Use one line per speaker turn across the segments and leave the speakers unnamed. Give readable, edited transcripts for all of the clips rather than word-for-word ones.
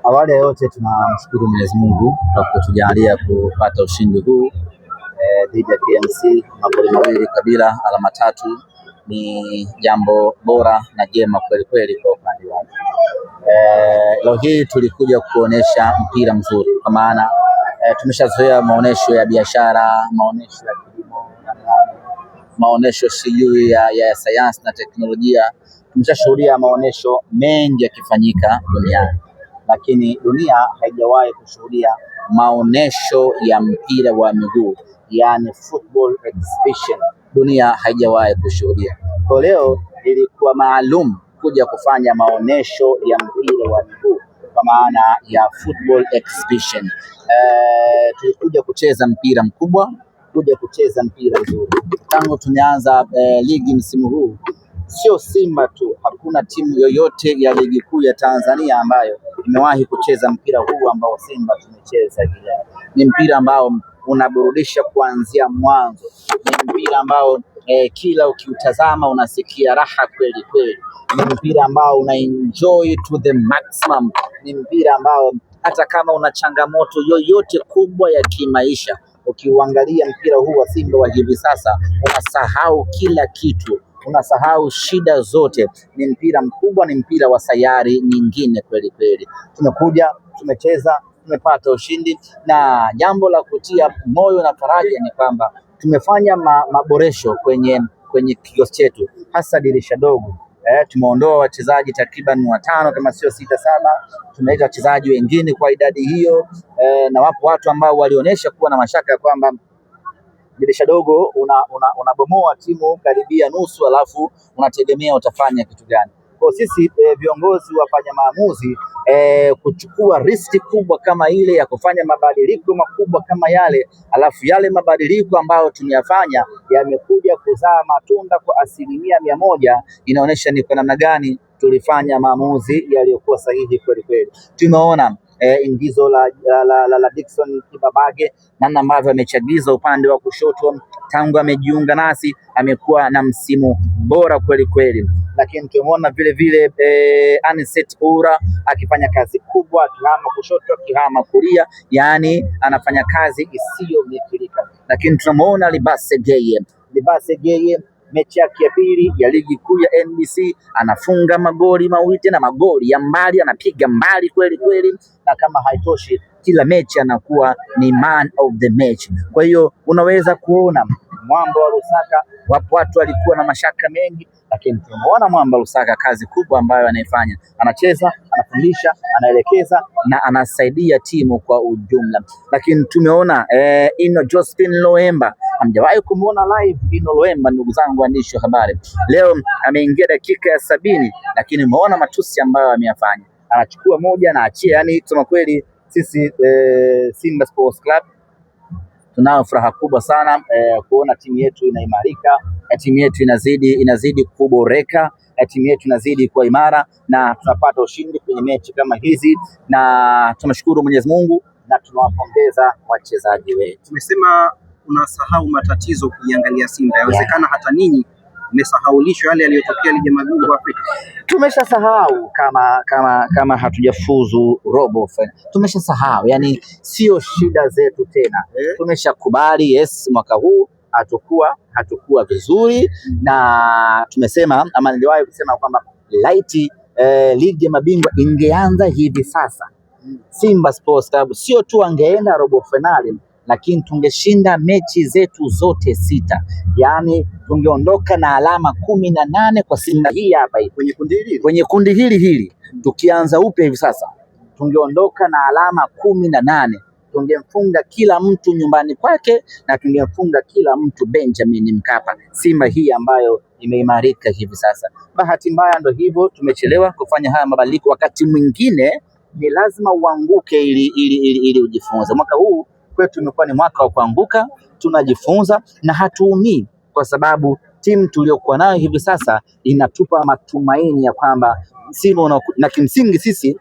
Awali ya yote tunamshukuru Mwenyezi Mungu kwa kutujalia kupata ushindi huu dhidi ya KMC magoli mawili kabila alama tatu. Ni jambo bora na jema kweli kweli kwa upande wangu. Leo hii tulikuja kuonesha mpira mzuri, kwa maana tumeshazoea maonesho ya biashara, maonesho ya kilimo, maonesho sijui ya sayansi na teknolojia. Tumeshashuhudia maonesho mengi yakifanyika duniani, lakini dunia haijawahi kushuhudia maonesho ya mpira wa miguu, yani football exhibition. Dunia haijawahi kushuhudia. Kwa leo ilikuwa maalum kuja kufanya maonesho ya mpira wa miguu kwa maana ya football exhibition. Tulikuja kucheza mpira mkubwa, kuja kucheza mpira mzuri. Tangu tumeanza ligi msimu huu, sio Simba tu, hakuna timu yoyote ya ligi kuu ya Tanzania ambayo imewahi kucheza mpira huu ambao Simba tumecheza leo. Ni mpira ambao unaburudisha kuanzia mwanzo. Ni mpira ambao kila ukiutazama unasikia raha kweli kweli. Ni mpira ambao una enjoy to the maximum. Ni mpira ambao hata kama una changamoto yoyote kubwa ya kimaisha, ukiuangalia mpira huu wa Simba wa hivi sasa, unasahau kila kitu, unasahau shida zote. Ni mpira mkubwa, ni mpira wa sayari nyingine kweli kweli. Tumekuja, tumecheza, tumepata ushindi, na jambo la kutia moyo na faraja ni kwamba tumefanya maboresho kwenye kikosi chetu, hasa dirisha dogo. Tumeondoa wachezaji takriban 5 kama sio 6-7. Tumeleta wachezaji wengine kwa idadi hiyo, na wapo watu ambao walionyesha kuwa na mashaka ya kwamba dirisha dogo unabomoa timu karibia nusu, alafu unategemea utafanya kitu gani. Kwa sisi viongozi wafanya maamuzi kuchukua riski kubwa kama ile ya kufanya mabadiliko makubwa kama yale, alafu yale mabadiliko ambayo tumeyafanya yamekuja kuzaa matunda kwa 100%, inaonyesha ni kwa namna gani tulifanya maamuzi yaliyokuwa sahihi kweli kweli. Tumeona ingizo la Dickson Kibabage, namna ambavyo amechagiza upande wa kushoto tangu amejiunga nasi, amekuwa na msimu bora kweli kweli. Lakini tumeona vile vile Anicet Ura akifanya kazi kubwa, akihama kushoto, akihama kulia, yani anafanya kazi isiyomithilika. Lakini tunamuona Libase Geye mechi yake ya pili ya ligi kuu ya NBC anafunga magoli mawili na magoli ya mbali, anapiga mbali kweli kweli, na kama haitoshi kila mechi anakuwa ni man of the match. Kwa hiyo unaweza kuona Mwamba wa Lusaka, wapo watu walikuwa na mashaka mengi, lakini tumeona Mwamba Lusaka kazi kubwa ambayo anaifanya. Anacheza, anafundisha, anaelekeza na anasaidia timu kwa ujumla. Lakini tumeona Ino Josephine Loemba, hamjawahi kumuona live Ino Loemba ndugu zangu waandishi wa habari. Leo ameingia dakika ya 70, lakini umeona matusi ambayo ameyafanya. Anachukua moja na achia, yani kusema kweli sisi Simba Sports Club tunao furaha kubwa sana kuona timu yetu inaimarika, timu yetu inazidi kuboreka, timu yetu inazidi kuwa imara, na tunapata ushindi kwenye mechi kama hizi, na tunashukuru Mwenyezi Mungu na tunawapongeza wachezaji wetu.
Tumesema unasahau matatizo ukiangalia Simba. Yawezekana hata ninyi mmesahaulishwa yale yaliyotokea ligi ya mabingwa Afrika.
Tumeshasahau kama hatujafuzu robo final. Tumeshasahau, yani sio shida zetu tena. Tumeshakubali yes, mwaka huu hatukuwa vizuri, na tumesema ama niliwahi kusema kwamba laiti ligi ya mabingwa ingeanza hivi sasa, Simba Sports Club sio tu angeenda robo finali, lakini tungeshinda mechi zetu zote 6. Yani tungeondoka na alama 18 kwa Simba hii hapa kwenye kundi hili. Tukianza upya hivi sasa tungeondoka na alama 18. Tungemfunga kila mtu nyumbani kwake na tungemfunga kila mtu Benjamin Mkapa. Simba hii ambayo imeimarika hivi sasa. Bahati mbaya ndio hivyo, tumechelewa kufanya haya mabadiliko. Wakati mwingine ni lazima uanguke ili ujifunze. Mwaka huu kwetu imekuwa ni mwaka wa kuanguka, tunajifunza na hatuumii, kwa sababu timu tuliyokuwa nayo hivi sasa inatupa matumaini ya kwamba Simba, na kimsingi sisi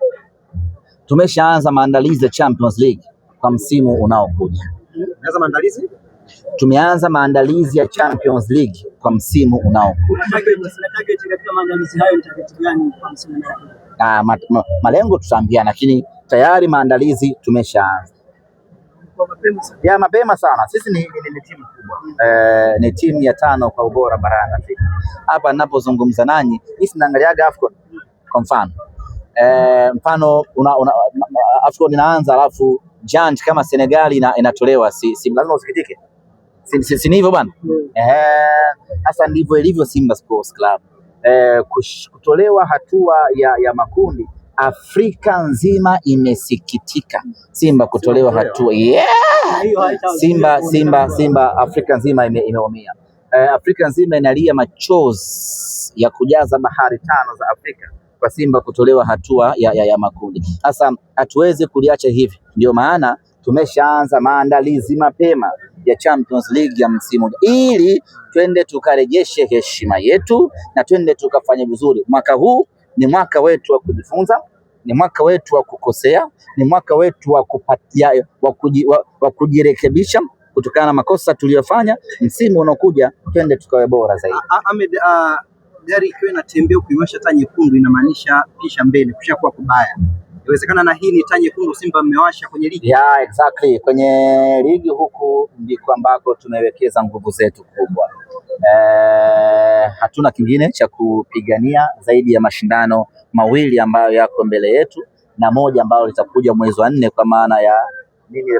tumeshaanza maandalizi ya Champions League kwa msimu unaokuja. Tumeanza maandalizi ya Champions League kwa msimu unaokuja. Malengo tutaambiana, lakini tayari maandalizi tumeshaanza. Ya mapema sana. Sisi ni timu kubwa. Ni timu ya 5 kwa ubora barani Afrika. Hapa ninapozungumza nanyi, hisi naangaliaga AFCON kwa mfano. Mfano AFCON inaanza alafu giant kama Senegal inatolewa, si lazima usikitike. Si hivyo bwana? Sasa ndivyo ilivyo Simba Sports Club. Kutolewa hatua ya makundi, Afrika nzima imesikitika. Simba kutolewa hatua. Simba Afrika nzima imeumia. Afrika nzima inalia machozi ya kujaza bahari 5 za Afrika kwa Simba kutolewa hatua ya makundi. Sasa hatuwezi kuliacha hivi. Ndio maana tumeshaanza maandalizi mapema ya Champions League ya msimu ili twende tukarejeshe heshima yetu na twende tukafanya vizuri. Mwaka huu ni mwaka wetu wa kujifunza, ni mwaka wetu wa kukosea, ni mwaka wetu wa kujirekebisha kutokana na makosa tuliyofanya. Msimu unaokuja twende tukawe bora zaidi.
Ahmed, gari ikiwa inatembea ukiwasha taa nyekundu inamaanisha kisha mbele kushakuwa kubaya. Inawezekana na hii ni taa nyekundu Simba mmewasha kwenye ligi.
Yeah, exactly. Kwenye ligi huku ndiko ambako tumewekeza nguvu zetu kubwa. Hatuna kingine cha kupigania zaidi ya mashindano mawili ambayo yako mbele yetu na moja ambayo litakuja mwezi wa 4 kwa maana ya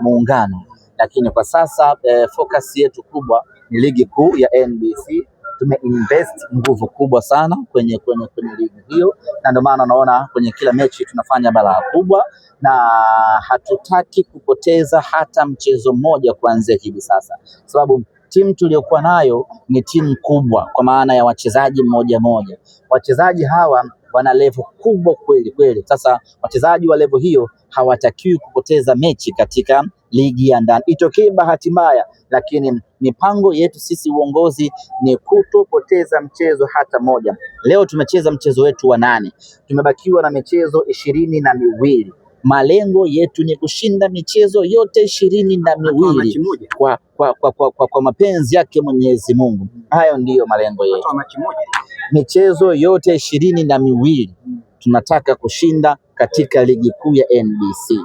muungano. Lakini kwa sasa focus yetu kubwa ni ligi kuu ya NBC. Tumeinvest nguvu kubwa sana kwenye ligi hiyo, na ndio maana unaona kwenye kila mechi tunafanya balaa kubwa, na hatutaki kupoteza hata mchezo mmoja kuanzia hivi sasa, sababu timu tuliyokuwa nayo ni timu kubwa kwa maana ya wachezaji mmoja. Wachezaji hawa wana level kubwa kweli. Sasa wachezaji wa level hiyo hawatakiwi kupoteza mechi katika ligi ya ndani. Itokee bahati mbaya, lakini mipango yetu sisi uongozi ni kutopoteza mchezo hata moja. Leo tumecheza mchezo wetu wa 8. Tumebakiwa na michezo 22. Malengo yetu ni kushinda michezo yote 22 kwa mapenzi yake Mwenyezi Mungu. Hayo ndiyo malengo yetu. Michezo yote 22 tunataka kushinda katika ligi kuu ya NBC.